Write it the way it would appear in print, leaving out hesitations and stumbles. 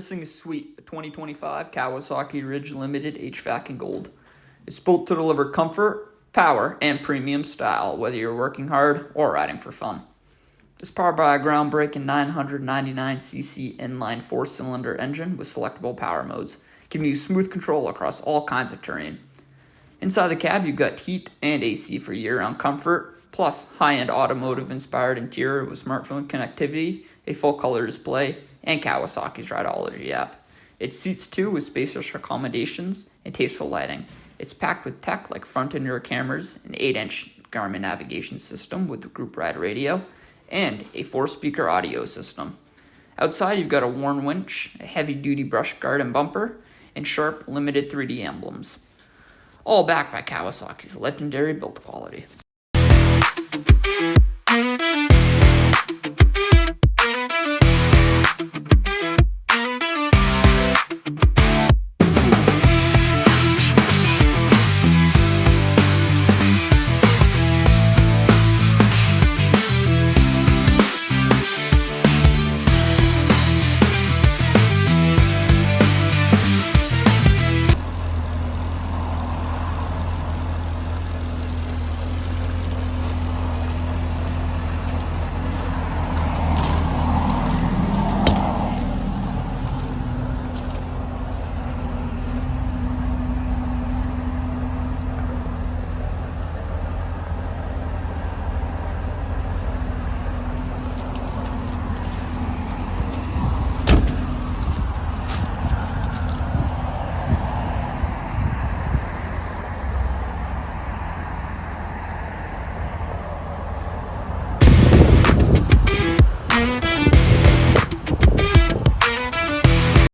This thing is sweet, the 2025 Kawasaki Ridge Limited HVAC in gold. It's built to deliver comfort, power, and premium style, whether you're working hard or riding for fun. It's powered by a groundbreaking 999cc inline 4-cylinder engine with selectable power modes, giving you smooth control across all kinds of terrain. Inside the cab, you've got heat and AC for year-round comfort, plus high-end automotive-inspired interior with smartphone connectivity, a full-color display, and Kawasaki's Rideology app. It seats two with spacious accommodations and tasteful lighting. It's packed with tech like front and rear cameras, an 8-inch Garmin navigation system with the group ride radio, and a 4-speaker audio system. Outside, you've got a worn winch, a heavy-duty brush guard and bumper, and sharp, limited 3D emblems. All backed by Kawasaki's legendary build quality.